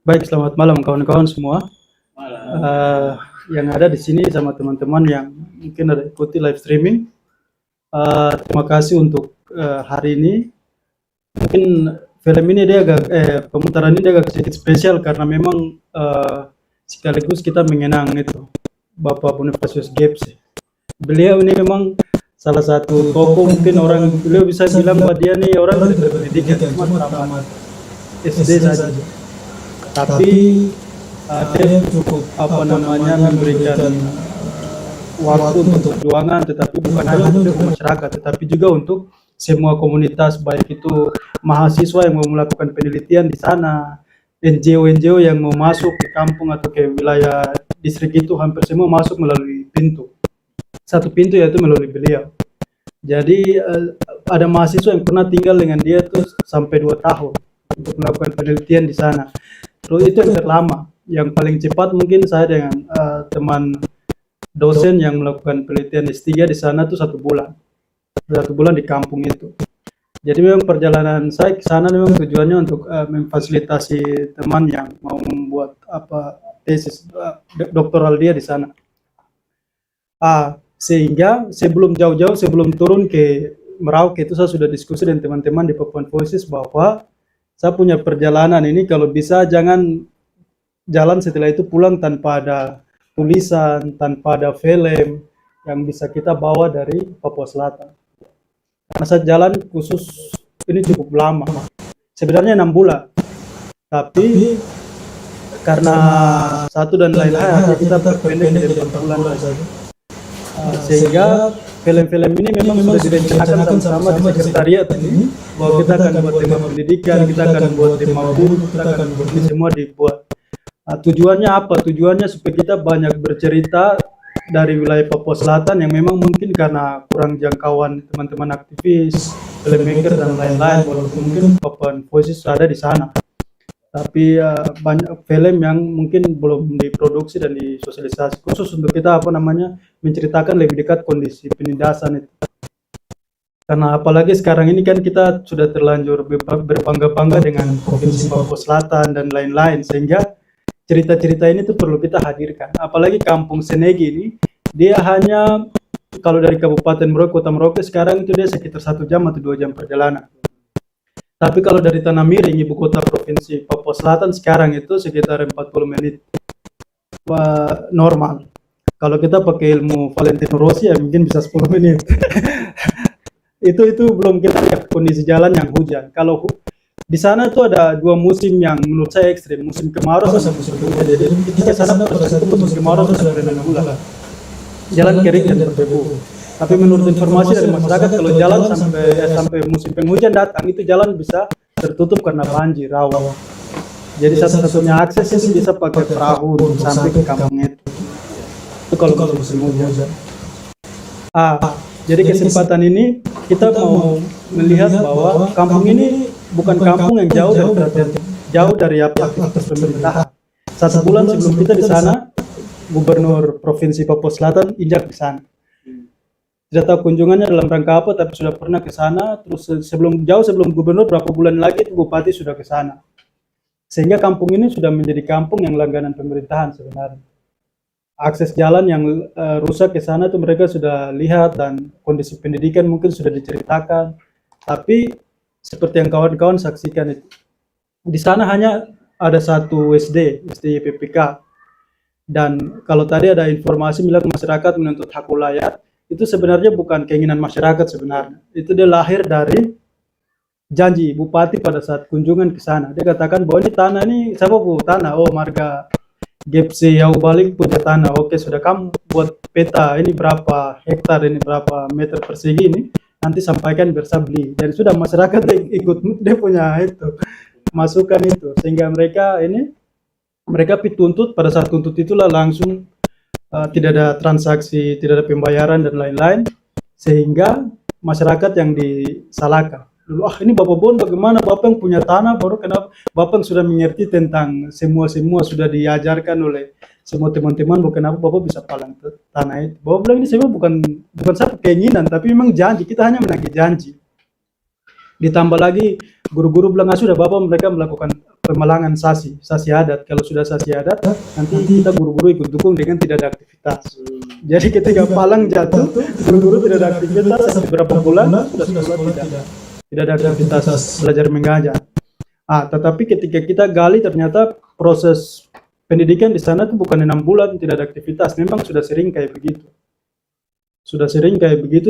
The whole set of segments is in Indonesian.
Baik, selamat malam kawan-kawan semua. Malam. Yang ada di sini sama teman-teman yang mungkin ada ikuti live streaming. Terima kasih untuk hari ini. Mungkin film ini dia agak pemutaran ini dia agak sedikit spesial karena memang sekaligus kita mengenang itu Bapak Bonifacius Gibbs. Beliau ini memang salah satu tokoh, mungkin orang beliau bisa bilang bahwa dia nih orang yang berpendidikan cuma tamat SD saja. Tapi dia cukup memberikan waktu untuk perjuangan, tetapi bukan hanya untuk masyarakat, tetapi juga untuk semua komunitas, baik itu mahasiswa yang mau melakukan penelitian di sana, NGO-NGO yang mau masuk ke kampung atau ke wilayah distrik itu, hampir semua masuk melalui satu pintu, yaitu melalui beliau. Jadi ada mahasiswa yang pernah tinggal dengan dia tuh sampai 2 tahun untuk melakukan penelitian di sana. Terus itu yang terlama. Yang paling cepat mungkin saya dengan teman dosen yang melakukan penelitian S3 di sana tuh 1 bulan. 1 bulan di kampung itu. Jadi memang perjalanan saya ke sana memang tujuannya untuk memfasilitasi teman yang mau membuat tesis doktoral dia di sana. Sehingga sebelum jauh-jauh, sebelum turun ke Merauke itu saya sudah diskusi dengan teman-teman di Papuan Voices bahwa saya punya perjalanan ini kalau bisa jangan jalan setelah itu pulang tanpa ada tulisan, tanpa ada film yang bisa kita bawa dari Papua Selatan. Karena saya jalan khusus ini cukup lama, sebenarnya 6 bulan. Tapi karena satu dan lain-lain kita perpendek dari 4 bulan saja. Sehingga film-film ini memang sudah direncanakan sama di sekretariat ini, bahwa kita akan buat tema pendidikan, kita akan buat tema guru, kita akan buat ini semua dibuat. Tujuannya apa? Tujuannya supaya kita banyak bercerita dari wilayah Papua Selatan yang memang mungkin karena kurang jangkauan teman-teman aktivis, filmmaker dan lain-lain, walaupun mungkin Papuan Voices ada di sana. Tapi banyak film yang mungkin belum diproduksi dan disosialisasi khusus untuk kita menceritakan lebih dekat kondisi penindasan itu. Karena apalagi sekarang ini kan kita sudah terlanjur berbangga-bangga dengan Provinsi Papua Selatan dan lain-lain, sehingga cerita-cerita ini tuh perlu kita hadirkan. Apalagi Kampung Senegi ini, dia hanya kalau dari Kabupaten Merauke, Kota Merauke sekarang itu dia sekitar 1 jam atau 2 jam perjalanan. Tapi kalau dari Tanah Miring, ibu kota Provinsi Papua Selatan sekarang itu sekitar 40 menit normal. Kalau kita pakai ilmu Valentino Rossi ya mungkin bisa 10 menit. itu belum kita lihat kondisi jalan yang hujan. Kalau di sana tuh ada 2 musim yang menurut saya ekstrim, musim kemarau sama musim penghujan. Jadi ketika sana pada saat itu musim kemarau itu sudah 6 bulan. Jalan kering dan berdebu. Tapi menurut informasi dari masyarakat, kalau jalan sampai musim penghujan datang, itu jalan bisa tertutup karena banjir, rawa. Jadi satu-satunya akses itu bisa pakai perahu untuk sampai ke kampung itu. Itu kalau musim hujan. Jadi kesempatan ini kita mau melihat bahwa kampung ini bukan kampung yang jauh dari aktivitas pemerintahan. 1 bulan sebelum kita di sana, Gubernur Provinsi Papua Selatan injak di sana. Tidak tahu kunjungannya dalam rangka apa, tapi sudah pernah ke sana. Terus sebelum gubernur, berapa bulan lagi bupati sudah ke sana. Sehingga kampung ini sudah menjadi kampung yang langganan pemerintahan sebenarnya. Akses jalan yang rusak ke sana itu mereka sudah lihat, dan kondisi pendidikan mungkin sudah diceritakan. Tapi seperti yang kawan-kawan saksikan itu, di sana hanya ada 1 SD PPK. Dan kalau tadi ada informasi bilang masyarakat menuntut hak ulayat, itu sebenarnya bukan keinginan masyarakat sebenarnya. Itu dia lahir dari janji bupati pada saat kunjungan ke sana. Dia katakan bahwa ini tanah ini siapa bu tanah? Oh, marga Gepsi Yau Balik punya tanah. Oke, sudah kamu buat peta ini berapa hektar, ini berapa meter persegi ini, nanti sampaikan bersa beli. Dan sudah masyarakat ikut dia punya itu masukan itu, sehingga mereka dituntut. Pada saat tuntut itulah langsung tidak ada transaksi, tidak ada pembayaran dan lain-lain, sehingga masyarakat yang disalahkan. Dulu ini Bapak Bon bagaimana, Bapak yang punya tanah, baru kenapa Bapak yang sudah mengerti tentang semua sudah diajarkan oleh semua teman-teman, kenapa Bapak bisa palang tanah itu. Bapak bilang ini semua bukan satu keinginan, tapi memang janji, kita hanya menagih janji. Ditambah lagi guru-guru bilang sudah Bapak mereka melakukan pemalangan sasi adat. Kalau sudah sasi adat, nanti kita guru-guru ikut dukung dengan tidak ada aktivitas. Jadi ketika palang jatuh, guru-guru tidak ada aktivitas beberapa bulan sudah tidak ada aktivitas belajar mengajar. Tetapi ketika kita gali ternyata proses pendidikan di sana tuh bukan 6 bulan tidak ada aktivitas, memang sudah sering kayak begitu.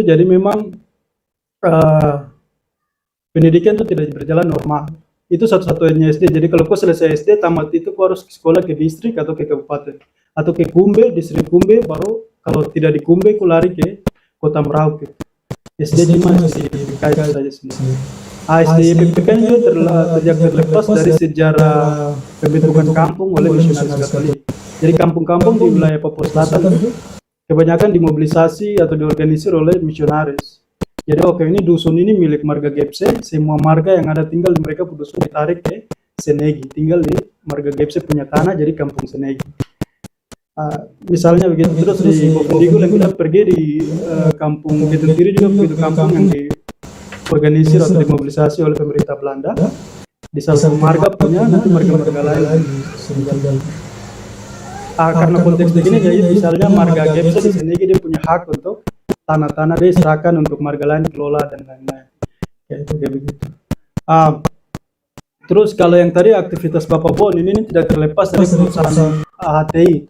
Jadi memang pendidikan itu tidak berjalan normal. Itu satu-satunya SD. Jadi kalau kau selesai SD tamat itu kau harus sekolah ke distrik atau ke kabupaten atau ke Kumbe, distrik Kumbe, baru kalau tidak di Kumbe kau lari ke Kota Merauke. SD cuma di PPK saja sendiri. SD PPK juga terlepas dari sejarah pembentukan kampung oleh misionaris Katolik. Jadi kampung-kampung di wilayah Papua Selatan itu kebanyakan dimobilisasi atau diorganisir oleh misionaris. Jadi ini dusun ini milik marga Gepse, semua marga yang ada tinggal di mereka dusun ditarik ke Senegi, tinggal di marga Gepse punya tanah jadi kampung Senegi. Misalnya begitu. Terus di Bovendigul yang kita pergi di kampung Ketutiri juga begitu, kampung yang diorganisir atau dimobilisasi oleh pemerintah Belanda. Di salah satu marga punya, nanti marga-marga lain. Karena konteks begini, jadi misalnya marga Gepse di Senegi dia punya hak untuk tanah-tanah dia serahkan untuk marga lain kelola dan lain-lain. Kayak begitu. Terus kalau yang tadi aktivitas Bapak Bon ini tidak terlepas dari perusahaan HTI,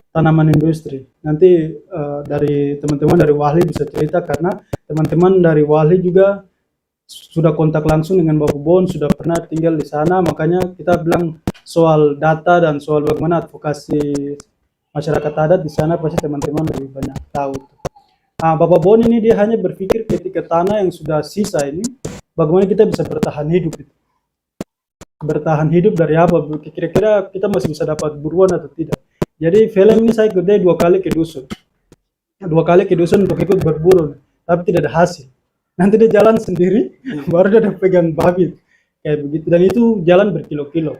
tanaman industri. Nanti dari teman-teman dari Wahli bisa cerita karena teman-teman dari Wahli juga sudah kontak langsung dengan Bapak Bon, sudah pernah tinggal di sana, makanya kita bilang soal data dan soal bagaimana advokasi masyarakat adat di sana pasti teman-teman lebih banyak tahu. Bapak Bon ini dia hanya berpikir ketika tanah yang sudah sisa ini, bagaimana kita bisa bertahan hidup. Bertahan hidup dari apa? Kira-kira kita masih bisa dapat buruan atau tidak. Jadi film ini saya ikut 2 kali ke dusun. 2 kali ke dusun untuk ikut berburu, tapi tidak ada hasil. Nanti dia jalan sendiri, baru dia pegang babi. Kayak begitu. Dan itu jalan berkilo-kilo.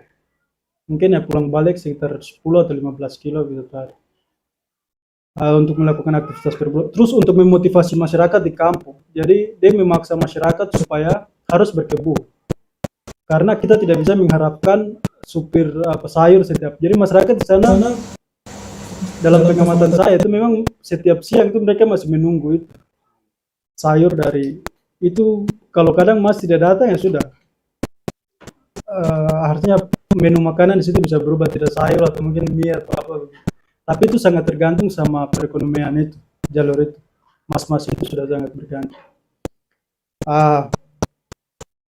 Mungkin ya pulang balik sekitar 10 atau 15 kilo gitu per untuk melakukan aktivitas berburu. Terus untuk memotivasi masyarakat di kampung, jadi dia memaksa masyarakat supaya harus berkebun karena kita tidak bisa mengharapkan supir sayur setiap. Jadi masyarakat di sana dalam pengamatan saya itu memang setiap siang itu mereka masih menunggu itu sayur dari itu. Kalau kadang masih tidak datang ya sudah, artinya menu makanan di situ bisa berubah, tidak sayur atau mungkin mie atau apa. Tapi itu sangat tergantung sama perekonomian itu, jalur itu. Mas-mas itu sudah sangat bergantung.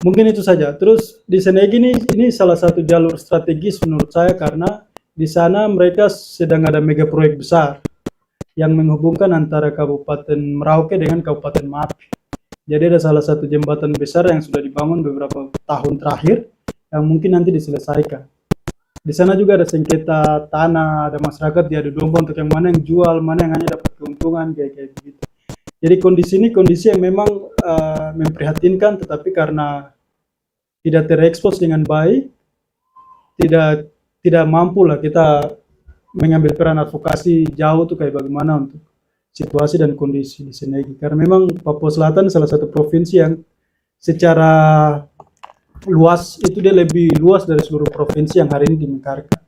Mungkin itu saja. Terus di Senegi ini salah satu jalur strategis menurut saya karena di sana mereka sedang ada mega proyek besar yang menghubungkan antara Kabupaten Merauke dengan Kabupaten Mapi. Jadi ada salah satu jembatan besar yang sudah dibangun beberapa tahun terakhir yang mungkin nanti diselesaikan. Di sana juga ada sengketa tanah, ada masyarakat diadu domba untuk yang mana yang jual, mana yang hanya dapat keuntungan kayak begitu. Jadi kondisi ini kondisi yang memang memprihatinkan, tetapi karena tidak terekspos dengan baik, tidak mampu lah kita mengambil peran advokasi jauh tuh kayak bagaimana untuk situasi dan kondisi di Senegi. Karena memang Papua Selatan salah satu provinsi yang secara luas itu dia lebih luas dari seluruh provinsi yang hari ini dimekarkan.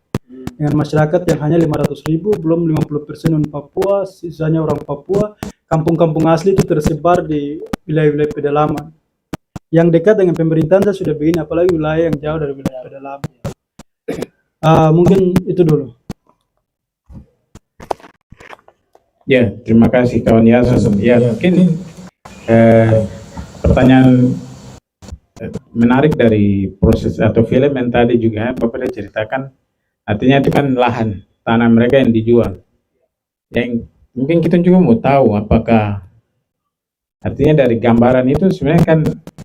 Dengan masyarakat yang hanya 500.000, belum 50% non Papua, sisanya orang Papua. Kampung-kampung asli itu tersebar di wilayah-wilayah pedalaman. Yang dekat dengan pemerintahan saya sudah begini, apalagi wilayah yang jauh dari wilayah pedalaman. Mungkin itu dulu. Ya, terima kasih kawan Yason. Ya, mungkin pertanyaan menarik dari proses atau film yang tadi juga Bapak ceritakan, artinya itu kan lahan tanah mereka yang dijual. Yang mungkin kita juga mau tahu apakah artinya dari gambaran itu sebenarnya kan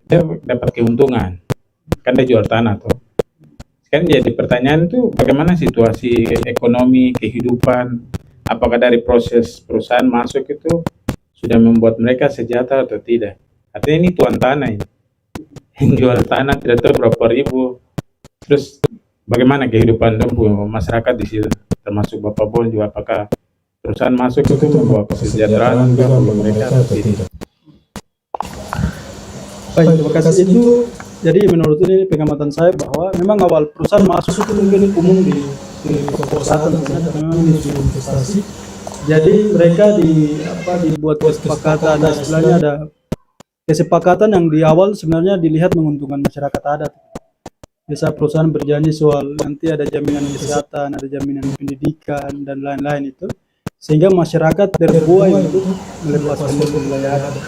dia dapat keuntungan, kan dia jual tanah tuh. Kan jadi pertanyaan itu bagaimana situasi ekonomi kehidupan, apakah dari proses perusahaan masuk itu sudah membuat mereka sejahtera atau tidak? Artinya ini tuan tanah ini. Yang jual tanah tidak tahu berapa ribu. Terus bagaimana kehidupan masyarakat di situ, termasuk Bapak Bon juga, apakah perusahaan masuk itu membawa kesejahteraan juga bagi mereka atau tidak? Baik, terima kasih. Itu Jadi menurut ini pengamatan saya bahwa memang awal perusahaan masuk itu mungkin umum di Papua Selatan sebenarnya karena memang ini sudah investasi. Jadi mereka dibuat kesepakatan, istilahnya ada kesepakatan yang di awal sebenarnya dilihat menguntungkan masyarakat adat. Biasa perusahaan berjanji soal nanti ada jaminan kesehatan, ada jaminan pendidikan dan lain-lain itu, sehingga masyarakat terbuai untuk melepaskan dia ke wilayah adat.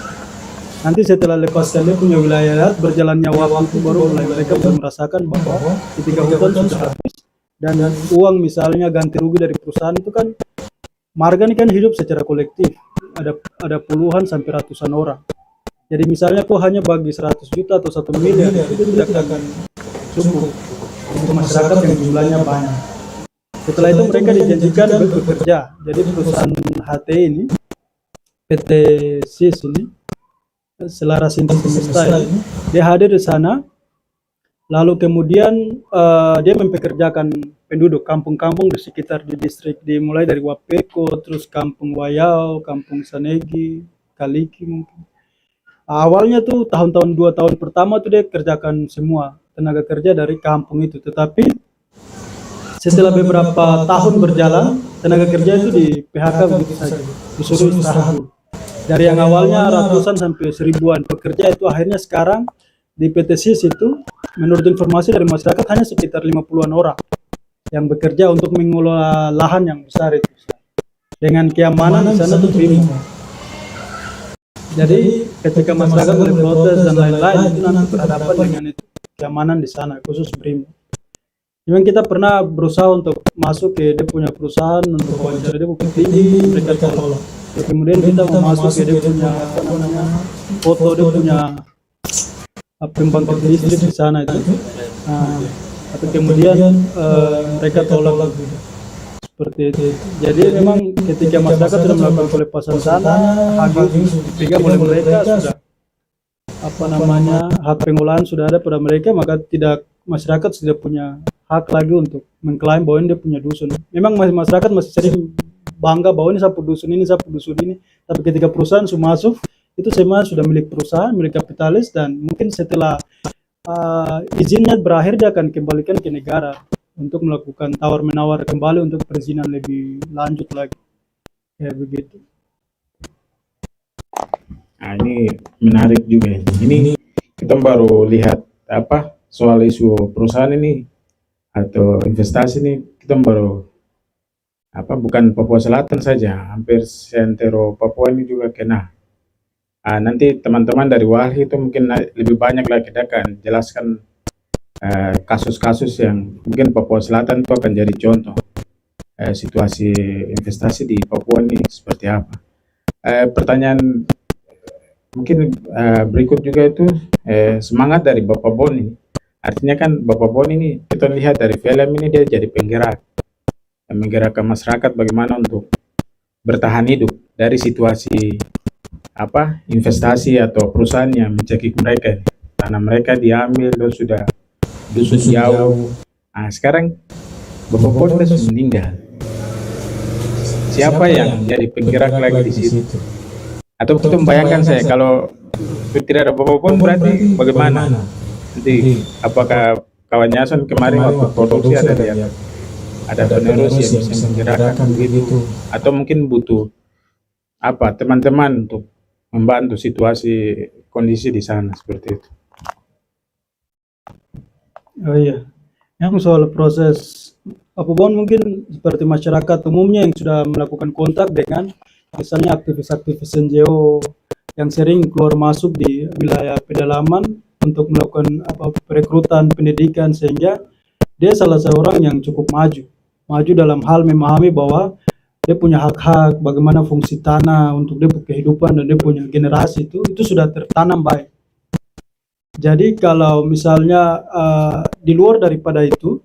Nanti setelah lepaskan dia punya wilayah adat, berjalannya waktu itu baru mulai mereka merasakan bahwa ketika hutan sudah habis dan uang misalnya ganti rugi dari perusahaan itu kan, marga ini kan hidup secara kolektif, ada puluhan sampai ratusan orang. Jadi misalnya kok hanya bagi 100 juta atau 1 miliar, itu tidak akan cukup untuk masyarakat yang jumlahnya banyak. Setelah itu mereka dijanjikan bekerja. Jadi perusahaan HT ini, PT SIS ini, Selaras Inti Semesta ini, dia hadir di sana. Lalu kemudian dia mempekerjakan penduduk kampung-kampung di sekitar di distrik, dimulai dari Wapeko, terus Kampung Wayau, Kampung Sanegi, Kaliki mungkin. Awalnya tuh tahun-tahun 2 tahun pertama tuh dia kerjakan semua tenaga kerja dari kampung itu. Tetapi setelah beberapa tahun berjalan, tenaga kerja itu di PHK begitu saja, disuruh istirahat dulu. Dari yang awalnya ratusan sampai seribuan pekerja itu akhirnya sekarang di PT SIS itu menurut informasi dari masyarakat hanya sekitar 50-an orang yang bekerja untuk mengelola lahan yang besar itu. Dengan keamanan di sana tuh prima. Jadi ketika masyarakat mulai protes dan lain-lain itu nanti berhadapan dengan itu keamanan di sana khusus BRIMO. Memang kita pernah berusaha untuk masuk ke dia punya perusahaan untuk wawancara dia bukti tinggi, mereka tolak. Kemudian kita mau masuk ke dia punya foto dia punya pembangkit listrik di sana itu. Tapi kemudian mereka tolak seperti itu. Jadi memang ketika masyarakat sudah melakukan pelepasan sana, hak dipegang oleh mereka sudah hak pengolahan sudah ada pada mereka, maka masyarakat tidak punya hak lagi untuk mengklaim bahwa dia punya dusun. Memang masyarakat masih sering bangga bahwa ini sapu dusun ini, tapi ketika perusahaan sudah masuk, itu semua sudah milik perusahaan, milik kapitalis, dan mungkin setelah izinnya berakhir dia akan kembalikan ke negara untuk melakukan tawar-menawar kembali untuk perizinan lebih lanjut lagi. Ya begitu. Nah, ini menarik juga. Ini kita baru lihat soal isu perusahaan ini atau investasi ini, kita baru bukan Papua Selatan saja, hampir seantero Papua ini juga kena. Nanti teman-teman dari Walhi itu mungkin lebih banyak lagi kita akan jelaskan kasus-kasus yang mungkin Papua Selatan itu akan jadi contoh situasi investasi di Papua ini seperti apa. Pertanyaan mungkin berikut juga itu semangat dari Bapak Bon ini. Artinya kan Bapak Bon ini kita lihat dari film ini dia jadi penggerak, menggerakkan masyarakat bagaimana untuk bertahan hidup dari situasi investasi atau perusahaan yang mencekik mereka. Tanah mereka diambil dan sudah dusun jauh. Sekarang Bapak Bon sudah meninggal. Siapa yang jadi penggerak lagi di situ? Atau kita membayangkan saya kalau tidak ada Bapak Bon berarti bagaimana? Nanti apakah kawan Yason kemarin waktu produksi ada penerus yang bisa menggerakkan begitu? Atau mungkin butuh teman-teman untuk membantu situasi kondisi di sana seperti itu? Oh iya, yang soal proses Bon mungkin seperti masyarakat umumnya yang sudah melakukan kontak dengan misalnya aktivis-aktivis NGO yang sering keluar masuk di wilayah pedalaman untuk melakukan perekrutan pendidikan, sehingga dia salah seorang yang cukup maju dalam hal memahami bahwa dia punya hak-hak, bagaimana fungsi tanah untuk dia kehidupan dan dia punya generasi itu sudah tertanam baik. Jadi kalau misalnya di luar daripada itu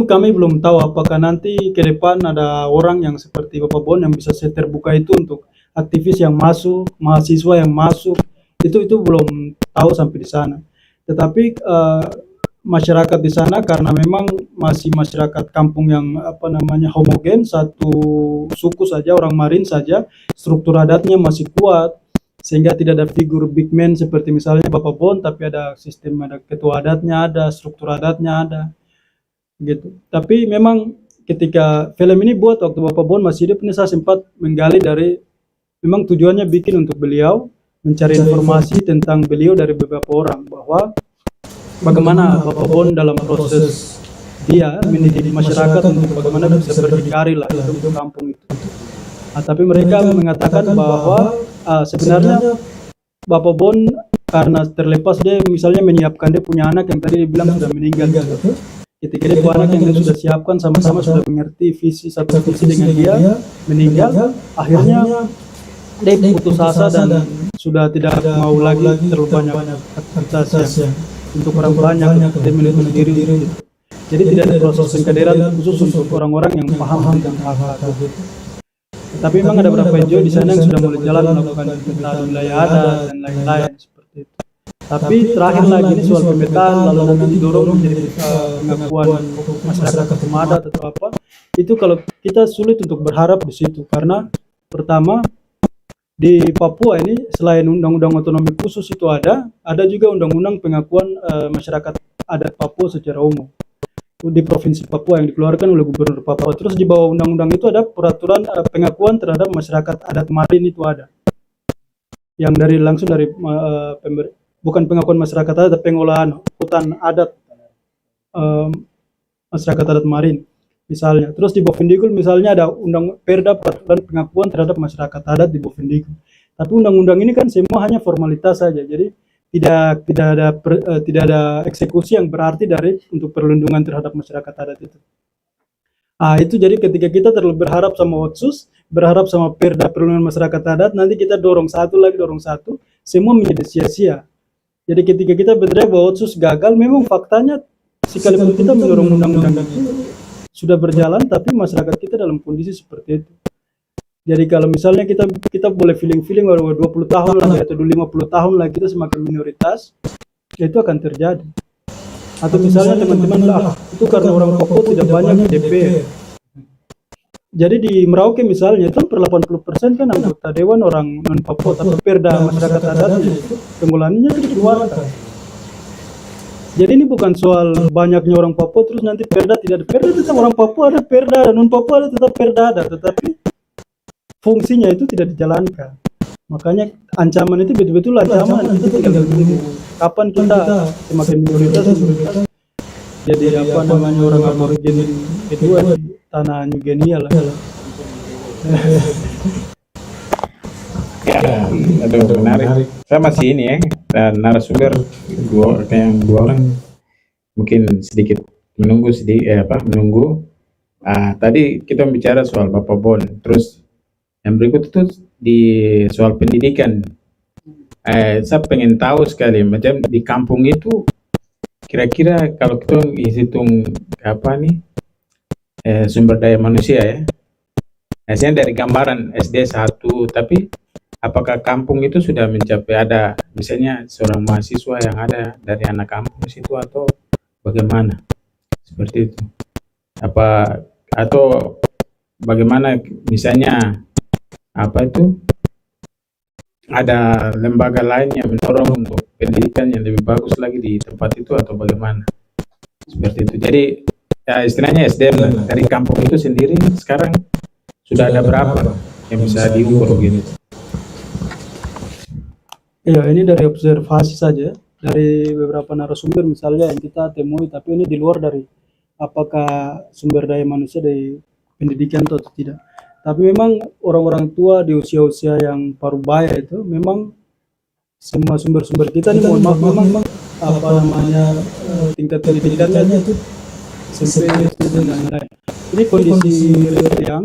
kami belum tahu apakah nanti ke depan ada orang yang seperti Bapak Bon yang bisa terbuka itu untuk aktivis yang masuk, mahasiswa yang masuk, itu belum tahu sampai di sana. Tetapi masyarakat di sana karena memang masih masyarakat kampung yang homogen, satu suku saja, orang Marin saja, struktur adatnya masih kuat, sehingga tidak ada figur big man seperti misalnya Bapak Bon, tapi ada sistem, ada ketua adatnya, ada struktur adatnya, ada gitu. Tapi memang ketika film ini buat waktu Bapak Bon masih hidup ini, saya sempat menggali dari, memang tujuannya bikin untuk beliau, mencari informasi tentang beliau dari beberapa orang, bahwa bagaimana Bapak Bon dalam proses dia mendidik masyarakat untuk bagaimana bisa berdikari lah untuk kampung itu. Tapi mereka mengatakan bahwa sebenarnya Bapak Bon karena terlepas dia misalnya menyiapkan dia punya anak yang tadi dibilang sudah meninggal gitu. Ketika dia punya anak yang dia sudah siapkan, sama-sama sudah mengerti visi satu visi dengan dia, meninggal, akhirnya dia putus asa dan sudah tidak mau lagi terlalu banyak aktivitas yang untuk orang banyak, dia menutup diri gitu. Jadi tidak ada proses pengkaderan khusus untuk orang-orang yang paham tentang hal-hal gitu. Tapi memang ada beberapa NGO di sana yang sudah mulai jalan melakukan pemetaan wilayah adat dan lain-lain seperti itu. Tapi terakhir lagi ini soal pemetaan lalu nanti didorong menjadi pengakuan masyarakat adat atau apa, itu kalau kita sulit untuk berharap di situ, karena pertama di Papua ini selain undang-undang otonomi khusus itu ada juga undang-undang pengakuan masyarakat adat Papua secara umum di Provinsi Papua yang dikeluarkan oleh Gubernur Papua. Terus di bawah undang-undang itu ada peraturan pengakuan terhadap masyarakat adat Marin, itu ada. Yang dari langsung dari bukan pengakuan masyarakat adat, pengolahan hutan adat masyarakat adat Marin misalnya. Terus di Bovendigul misalnya ada undang perda peraturan pengakuan terhadap masyarakat adat di Bovendigul. Tapi undang-undang ini kan semua hanya formalitas saja. Jadi tidak ada eksekusi yang berarti dari untuk perlindungan terhadap masyarakat adat itu. Itu jadi ketika kita terlalu berharap sama Otsus, berharap sama perda perlindungan masyarakat adat, nanti kita dorong satu, semua menjadi sia-sia. Jadi ketika kita berteriak bahwa Otsus gagal, memang faktanya sekalipun kita mendorong undang-undang itu sudah berjalan, tapi masyarakat kita dalam kondisi seperti itu. Jadi kalau misalnya kita boleh feeling bahwa 20 tahun lagi atau 50 tahun lagi kita semakin minoritas, ya itu akan terjadi. Atau misalnya teman-teman itu karena orang Papua tidak banyak di DPR. Jadi di Merauke misalnya itu per 80% kan anggota dewan orang non Papua, tapi perda masyarakat adatnya itu pengolahannya dikeluarkan. Jadi ini bukan soal banyaknya orang Papua terus nanti perda tidak ada. Perda tetap orang Papua ada perda, dan non Papua ada tetap perda ada, tetapi fungsinya itu tidak dijalankan. Makanya ancaman itu betul-betul ancaman. Kita tinggal tunggu kapan kita semakin minoritas jadi apa namanya orang aborigin kedua di tanah New Guinea lah. Ya, aduh, menarik. Saya masih ini ya, dan narasumber dua orang mungkin sedikit menunggu menunggu. Tadi kita bicara soal Bapak Bon, terus yang berikut itu di soal pendidikan. Saya pengen tahu sekali, macam di kampung itu kira-kira kalau kita hitung sumber daya manusia ya. Saya dari gambaran SD 1, tapi apakah kampung itu sudah mencapai ada misalnya seorang mahasiswa yang ada dari anak kampung situ atau bagaimana? Seperti itu. Atau bagaimana misalnya ada lembaga lain yang mendorong untuk pendidikan yang lebih bagus lagi di tempat itu atau bagaimana? Seperti itu. Jadi ya istilahnya SDM lah. Dari kampung itu sendiri sekarang sudah ada berapa yang bisa diukur gitu? Iya, ini dari observasi saja, dari beberapa narasumber misalnya yang kita temui, tapi ini di luar dari apakah sumber daya manusia dari pendidikan atau tidak. Tapi memang orang-orang tua di usia-usia yang parubaya itu memang semua sumber-sumber kita nih, mohon maaf, memang tingkat pendidikannya itu SMP dan lain-lain. Ini kondisi real yang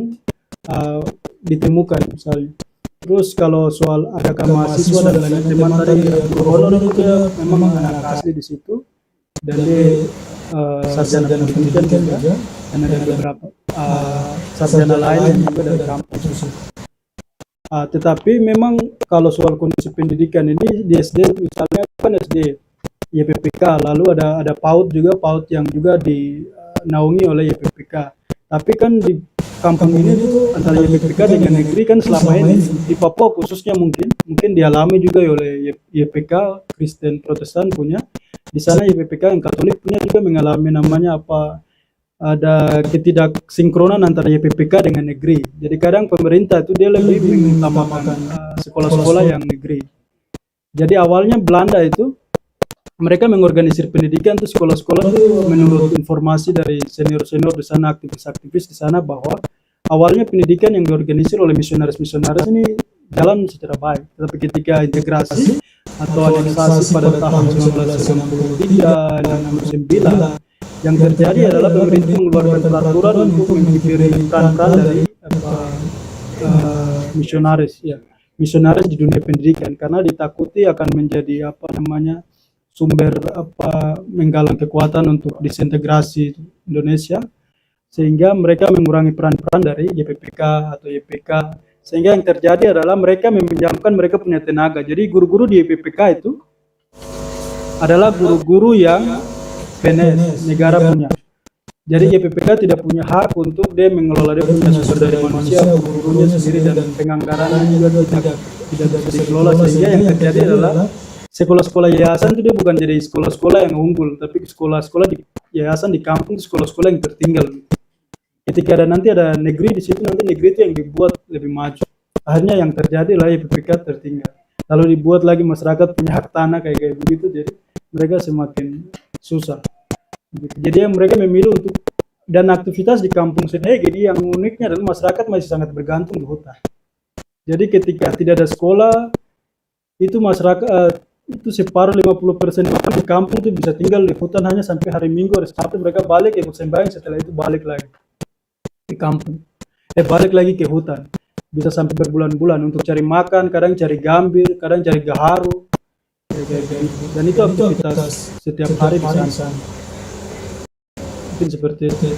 ditemukan misalnya. Terus kalau soal adakah mahasiswa dan lain-lain, teman tadi honor itu dia memang anak asli di situ dan dia sarjana pendidikan juga, dan ada beberapa sarjana lain yang juga dari kampus. Tetapi memang kalau soal kondisi pendidikan ini di SD misalnya kan SD YPPK, lalu ada PAUD juga, PAUD yang juga dinaungi oleh YPPK. Tapi kan kampung ini tuh antara YPPK dengan negeri kan selama ini di Papua khususnya mungkin dialami juga oleh YPK Kristen Protestan punya. Di sana YPPK yang Katolik punya juga mengalami namanya apa, ada ketidaksinkronan antara YPPK dengan negeri. Jadi kadang pemerintah itu dia lebih mengutamakan sekolah-sekolah yang negeri. Jadi awalnya Belanda itu mereka mengorganisir pendidikan tuh sekolah-sekolah tuh menurut informasi dari senior-senior di sana, aktivis-aktivis di sana, bahwa awalnya pendidikan yang diorganisir oleh misionaris-misionaris ini jalan secara baik. Tapi ketika integrasi atau aneksasi pada tahun 1963 dan 69, yang terjadi adalah pemerintah mengeluarkan peraturan untuk menghindari peran-peran dari misionaris, ya, misionaris di dunia pendidikan, karena ditakuti akan menjadi apa namanya sumber apa menggalang kekuatan untuk disintegrasi Indonesia, sehingga mereka mengurangi peran-peran dari YPPK atau YPK, sehingga yang terjadi adalah mereka meminjamkan mereka punya tenaga. Jadi guru-guru di YPPK itu adalah guru-guru yang PNS negara punya. Jadi YPPK tidak punya hak untuk dia mengelola, dia punya sumber daya manusia gurunya sendiri, dan penganggarannya juga tidak bisa dikelola, sehingga yang terjadi adalah sekolah-sekolah yayasan itu dia bukan jadi sekolah-sekolah yang unggul, tapi sekolah-sekolah di yayasan di kampung itu sekolah-sekolah yang tertinggal. Ketika nanti ada negeri di situ, nanti negeri itu yang dibuat lebih maju. Akhirnya yang terjadi lah YPPK tertinggal. Lalu dibuat lagi masyarakat punya hak tanah kayak begitu, jadi mereka semakin susah. Jadi mereka memilih untuk, dan aktivitas di kampung sendiri. Jadi yang uniknya adalah masyarakat masih sangat bergantung di hutan. Jadi ketika tidak ada sekolah, itu masyarakat itu separuh 50% di kampung itu bisa tinggal di hutan hanya sampai hari Minggu, hari Sabtu mereka balik ikut sembahyang, setelah itu balik lagi di kampung, balik lagi ke hutan, bisa sampai berbulan-bulan untuk cari makan, kadang cari gambir, kadang cari gaharu, dan itu aktivitas setiap hari di sana. Mungkin seperti itu.